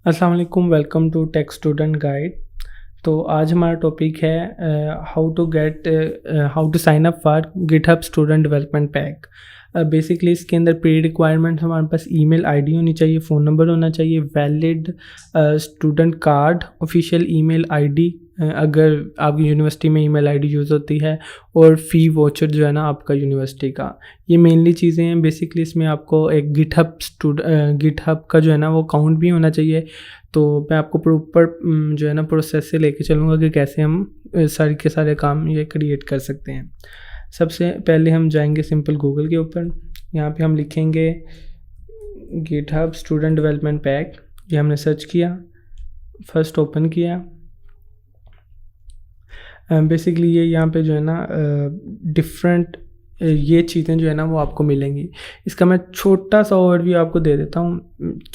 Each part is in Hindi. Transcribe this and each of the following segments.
अस्सलाम वालेकुम, welcome to tech student guide. तो आज हमारा टॉपिक है how to sign up for GitHub student development pack. Basically इसके अंदर प्री रिक्वायरमेंट हमारे पास ईमेल आईडी होनी चाहिए, फ़ोन नंबर होना चाहिए, valid student card, official email ID अगर आपकी यूनिवर्सिटी में ईमेल आईडी यूज़ होती है, और फ़ी वाउचर जो है ना आपका यूनिवर्सिटी का। ये मेनली चीज़ें हैं। बेसिकली इसमें आपको एक गिटहब का जो है ना वो अकाउंट भी होना चाहिए। तो मैं आपको प्रॉपर जो है ना प्रोसेस से लेके चलूँगा कि कैसे हम सारे के सारे काम ये क्रिएट कर सकते हैं। सबसे पहले हम जाएंगे सिंपल गूगल के ऊपर। यहाँ पे हम लिखेंगे गिटहब स्टूडेंट डेवलपमेंट पैक। ये हमने सर्च किया, फर्स्ट ओपन किया। बेसिकली ये यहाँ पे जो है ना डिफरेंट ये चीज़ें जो है ना वो आपको मिलेंगी। इसका मैं छोटा सा ओवरव्यू आपको दे देता हूँ।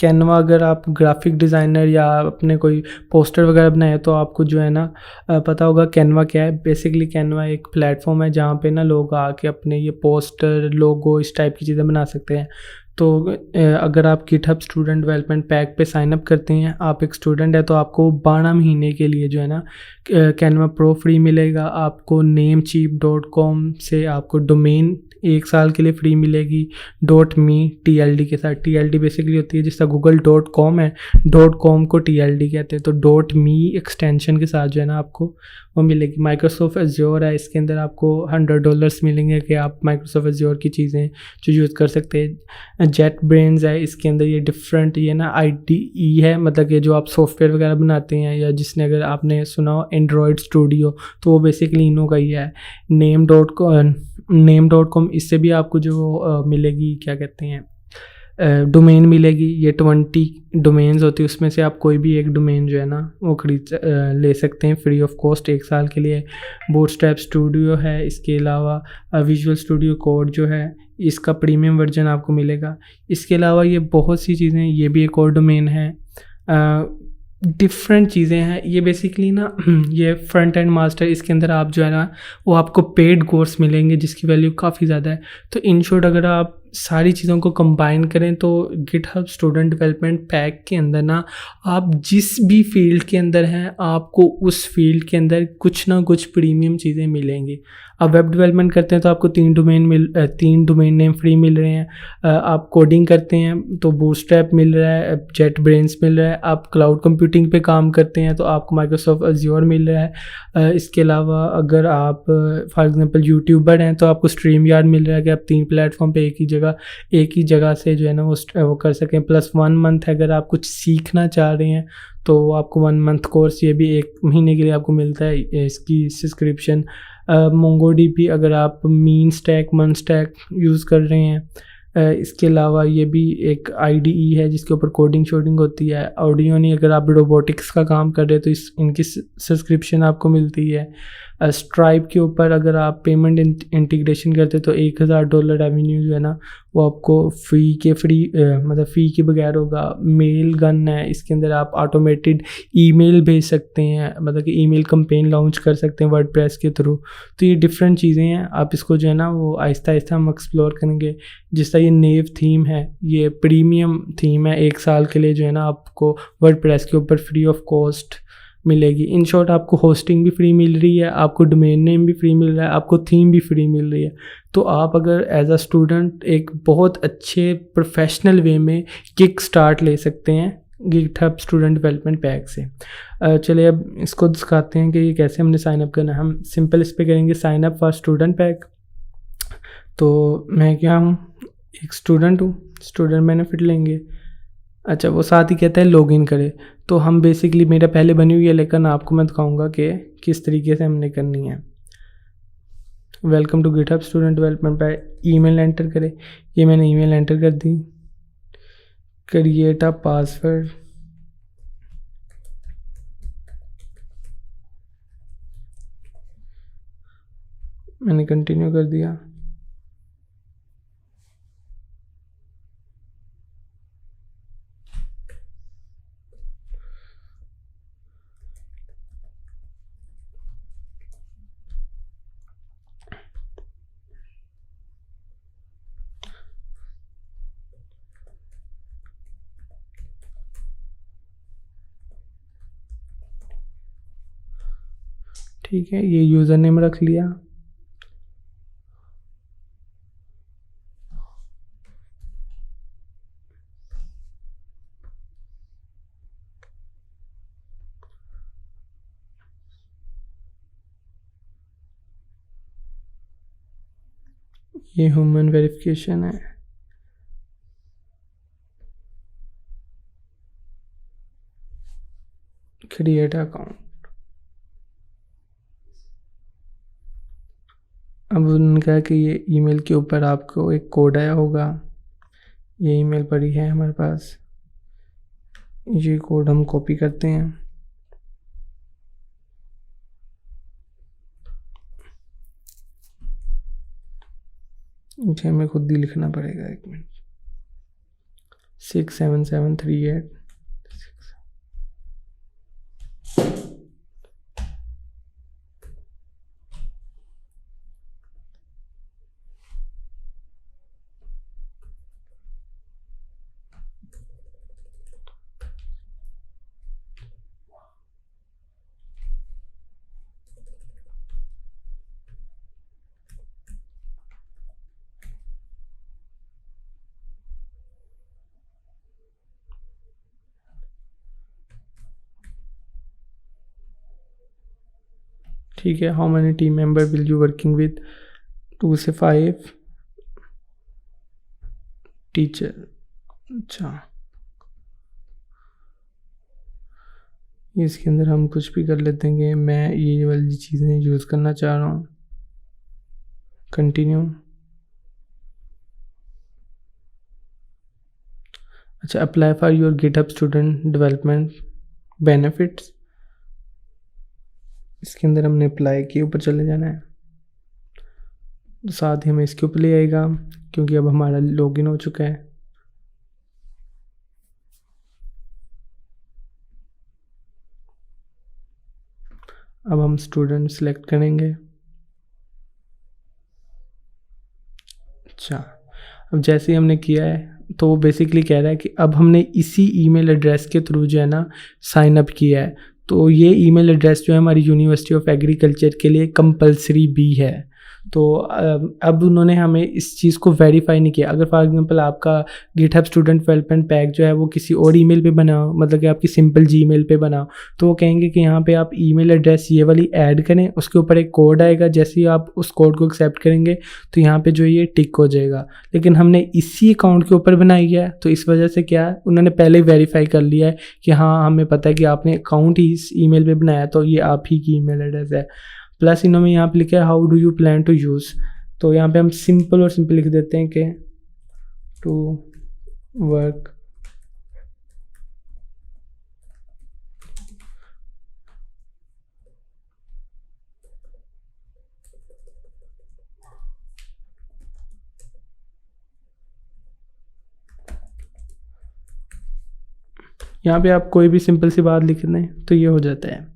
कैनवा, अगर आप ग्राफिक डिज़ाइनर या अपने कोई पोस्टर वगैरह बनाए तो आपको जो है ना पता होगा कैनवा क्या है। बेसिकली कैनवा एक प्लेटफॉर्म है जहाँ पे ना लोग आके अपने ये पोस्टर, लोगो, इस टाइप की चीज़ें बना सकते हैं। तो अगर आप गिटहब स्टूडेंट डेवलपमेंट पैक पे साइन अप करते हैं, आप एक स्टूडेंट है, तो आपको 12 महीने के लिए जो है ना कैनवा प्रो फ्री मिलेगा। आपको namecheap.com से आपको डोमेन 1 साल के लिए फ्री मिलेगी .me TLD के साथ। TLD बेसिकली होती है, जिसका google.com है, .com को TLD कहते हैं। तो .me एक्सटेंशन के साथ जो है ना आपको वो मिलेगी। माइक्रोसॉफ्ट एज्योर है, इसके अंदर आपको $100 मिलेंगे कि आप माइक्रोसॉफ्ट एज्योर की चीज़ें जो यूज़ कर सकते हैं। जेट ब्रेन्स है, इसके अंदर ये डिफरेंट ये ना IDE है, मतलब कि जो आप सॉफ्टवेयर वगैरह बनाते हैं, या जिसने अगर आपने सुना हो एंड्रॉयड स्टूडियो, तो वो बेसिकली इन्हों का ही है। नेम.com, इससे भी आपको जो मिलेगी क्या कहते हैं डोमेन मिलेगी। ये 20 डोमेन्स होती है, उसमें से आप कोई भी एक डोमेन जो है ना वो ले सकते हैं फ्री ऑफ कॉस्ट 1 साल के लिए। बूटस्ट्रैप स्टूडियो है, इसके अलावा विजुअल स्टूडियो कोड जो है इसका प्रीमियम वर्जन आपको मिलेगा। इसके अलावा ये बहुत सी चीज़ें, ये भी एक और डोमेन है। डिफरेंट चीज़ें हैं ये बेसिकली ना ये फ्रंट एंड मास्टर, इसके अंदर आप जो है ना वो आपको पेड कोर्स मिलेंगे जिसकी वैल्यू काफ़ी ज़्यादा है। तो इन शॉर्ट अगर आप सारी चीज़ों को कंबाइन करें तो गिटहब स्टूडेंट डेवलपमेंट पैक के अंदर ना आप जिस भी फील्ड के अंदर हैं, आपको उस फील्ड के अंदर कुछ ना कुछ प्रीमियम चीज़ें मिलेंगी। आप वेब डेवलपमेंट करते हैं तो आपको 3 डोमेन नेम फ्री मिल रहे हैं। आप कोडिंग करते हैं तो बूटस्ट्रैप मिल रहा है, जेट ब्रेन्स मिल रहा है। आप क्लाउड कंप्यूटिंग पे काम करते हैं तो आपको माइक्रोसॉफ्ट एज्योर मिल रहा है। इसके अलावा अगर आप फॉर एग्जांपल यूट्यूबर हैं तो आपको स्ट्रीम यार्ड मिल रहा है कि आप 3 प्लेटफॉर्म पे एक ही जगह से जो है ना वो कर सकें। प्लस 1 मंथ अगर आप कुछ सीखना चाह रहे हैं तो आपको 1 मंथ कोर्स, ये भी 1 महीने के लिए आपको मिलता है इसकी सब्सक्रिप्शन। मोंगोडीबी अगर आप मीन स्टैक, मन स्टैक यूज़ कर रहे हैं। इसके अलावा ये भी एक IDE है जिसके ऊपर कोडिंग शोडिंग होती है। ऑडियोनी अगर आप रोबोटिक्स का काम कर रहे हैं तो इनकी सब्सक्रिप्शन आपको मिलती है। स्ट्राइप के ऊपर अगर आप पेमेंट इंटीग्रेशन करते तो $1000 रेवेन्यू जो है ना वो आपको मतलब फ़ी के बगैर होगा। मेल गन है, इसके अंदर आप ऑटोमेटेड ईमेल भेज सकते हैं, मतलब कि ईमेल कैंपेन लॉन्च कर सकते हैं वर्डप्रेस के थ्रू। तो ये डिफरेंट चीज़ें हैं, आप इसको जो है ना वो आहिस्ता आहिस्ता हम एक्सप्लोर करेंगे। जिस तरह ये नेव थीम है, ये प्रीमियम थीम है, 1 साल के लिए जो है ना आपको वर्डप्रेस के ऊपर फ्री ऑफ कॉस्ट मिलेगी। इन शॉर्ट आपको होस्टिंग भी फ्री मिल रही है, आपको डोमेन नेम भी फ्री मिल रहा है, आपको थीम भी फ्री मिल रही है। तो आप अगर एज अ स्टूडेंट एक बहुत अच्छे प्रोफेशनल वे में किक स्टार्ट ले सकते हैं गिटहब स्टूडेंट डेवलपमेंट पैक से। चलिए अब इसको दिखाते हैं कि ये कैसे हमने साइन अप करना है। हम सिंपल इस पर करेंगे sign up for student pack. तो मैं क्या हूँ, एक स्टूडेंट हूँ, स्टूडेंट बेनिफिट लेंगे। अच्छा, वो साथ ही कहता है लॉगिन करे। तो हम बेसिकली मेरा पहले बनी हुई है, लेकिन आपको मैं दिखाऊंगा कि किस तरीके से हमने करनी है। Welcome to GitHub student development पे ईमेल एंटर करें। ये मैंने ईमेल एंटर कर दी। क्रिएट अ पासवर्ड, मैंने कंटिन्यू कर दिया। ठीक है, ये यूज़र नेम रख लिया। ये ह्यूमन वेरिफिकेशन है। Create account. अब उन्होंने कहा कि ये ईमेल के ऊपर आपको एक कोड आया होगा, ये ईमेल पड़ी है हमारे पास, ये कोड हम कॉपी करते हैं। मुझे हमें खुद ही लिखना पड़ेगा, 1 मिनट। 67738। ठीक है, how many team member will you working with? 2 से 5 टीचर। अच्छा, इसके अंदर हम कुछ भी कर लेते हैं कि मैं ये वाली चीज़ें यूज़ करना चाह रहा हूँ। कंटिन्यू। अच्छा, apply for your GitHub student development benefits, इसके अंदर हमने अप्लाई के ऊपर चले जाना है। तो साथ ही हमें इसके ऊपर ले आएगा क्योंकि अब हमारा लॉगिन हो चुका है। अब हम स्टूडेंट सेलेक्ट करेंगे। अच्छा, अब जैसे ही हमने किया है तो वो बेसिकली कह रहा है कि अब हमने इसी ईमेल एड्रेस के थ्रू जो है ना साइन अप किया है, तो ये ईमेल एड्रेस जो है हमारी यूनिवर्सिटी ऑफ एग्रीकल्चर के लिए कंपलसरी भी है। तो अब उन्होंने हमें इस चीज़ को वेरीफाई नहीं किया। अगर फॉर एग्जांपल आपका गिटहब स्टूडेंट डेवलपमेंट पैक जो है वो किसी और ईमेल पे बना हो, मतलब कि आपकी सिंपल जीमेल पे बना हो, तो वो कहेंगे कि यहाँ पे आप ईमेल एड्रेस ये वाली ऐड करें, उसके ऊपर एक कोड आएगा, जैसे ही आप उस कोड को एक्सेप्ट करेंगे तो यहाँ पे जो ये टिक हो जाएगा। लेकिन हमने इसी अकाउंट के ऊपर बनाई है, तो इस वजह से क्या है, उन्होंने पहले ही वेरीफाई कर लिया है कि हाँ हमें पता है कि आपने अकाउंट ही इस ईमेल पे बनाया, तो ये आप ही की ईमेल एड्रेस है। प्लस इन्होंने यहाँ पे लिखा है how do you plan to use, तो यहाँ पे हम सिंपल और सिंपल लिख देते हैं कि टू वर्क यहाँ पे आप कोई भी सिंपल सी बात लिख दें तो ये हो जाता है,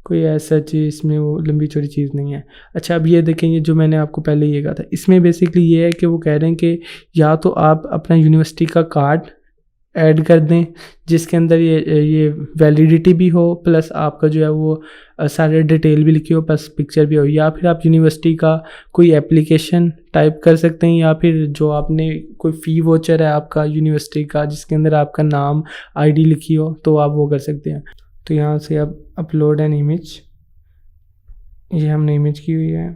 कोई ऐसा चीज़ इसमें वो लंबी चौड़ी चीज़ नहीं है। अच्छा, अब ये देखेंगे जो मैंने आपको पहले ये कहा था, इसमें बेसिकली ये है कि वो कह रहे हैं कि या तो आप अपना यूनिवर्सिटी का कार्ड ऐड कर दें जिसके अंदर ये वैलिडिटी भी हो, प्लस आपका जो है वो सारे डिटेल भी लिखी हो, प्लस पिक्चर भी हो, या फिर आप यूनिवर्सिटी का कोई एप्लीकेशन टाइप कर सकते हैं, या फिर जो आपने कोई फ़ी वोचर है आपका यूनिवर्सिटी का जिसके अंदर आपका नाम आईडी लिखी हो, तो आप वो कर सकते हैं। तो यहाँ से अब अपलोड एन इमेज, ये हमने इमेज की हुई है।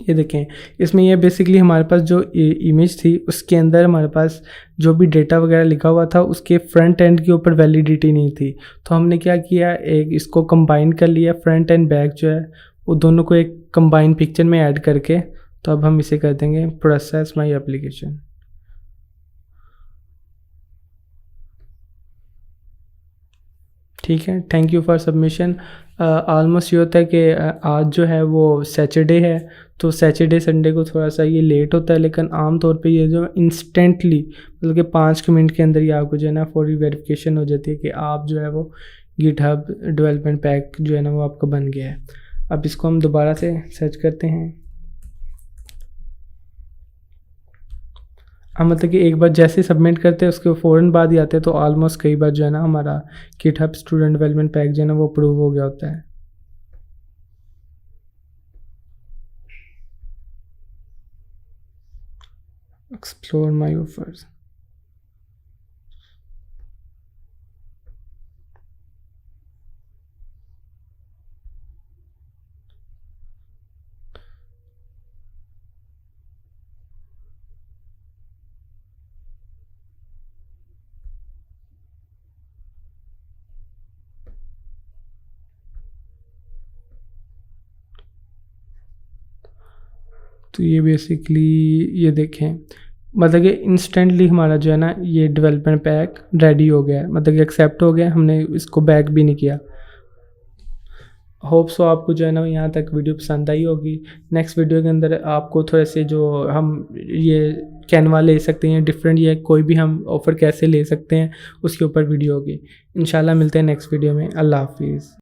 ये देखें, इसमें ये बेसिकली हमारे पास जो इमेज थी उसके अंदर हमारे पास जो भी डेटा वगैरह लिखा हुआ था उसके फ्रंट एंड के ऊपर वैलिडिटी नहीं थी, तो हमने क्या किया, एक इसको कंबाइन कर लिया, फ्रंट एंड बैक जो है वो दोनों को एक कंबाइन पिक्चर में ऐड करके। तो अब हम इसे कर देंगे प्रोसेस माई एप्लीकेशन। ठीक है, thank you for submission. Almost ये होता है कि आज जो है वो सैटरडे है, तो सैटरडे संडे को थोड़ा सा ये लेट होता है, लेकिन आम तौर पे ये जो इंस्टेंटली मतलब कि 5 मिनट के अंदर ही आपको जो है ना फॉर वेरिफिकेशन हो जाती है कि आप जो है वो गिटहब डेवलपमेंट पैक जो है ना वो आपका बन गया है। अब इसको हम दोबारा से सर्च करते हैं। हाँ, मतलब कि एक बार जैसे सबमिट करते हैं उसके फ़ौरन बाद ही आते हैं, तो ऑलमोस्ट कई बार जो है ना हमारा गिटहब स्टूडेंट डेवलपमेंट पैक जो है ना वो अप्रूव हो गया होता है। एक्सप्लोर माई ऑफर्स। तो ये बेसिकली ये देखें, मतलब कि इंस्टेंटली हमारा जो है ना ये डेवलपमेंट पैक रेडी हो गया है, मतलब कि एक्सेप्ट हो गया, हमने इसको बैक भी नहीं किया। होप सो आपको जो है ना यहाँ तक वीडियो पसंद आई होगी। नेक्स्ट वीडियो के अंदर आपको थोड़े से जो हम ये कैनवा ले सकते हैं डिफरेंट, या कोई भी हम ऑफ़र कैसे ले सकते हैं उसके ऊपर वीडियो होगी। इंशाल्लाह मिलते हैं नेक्स्ट वीडियो में। अल्लाह हाफिज़।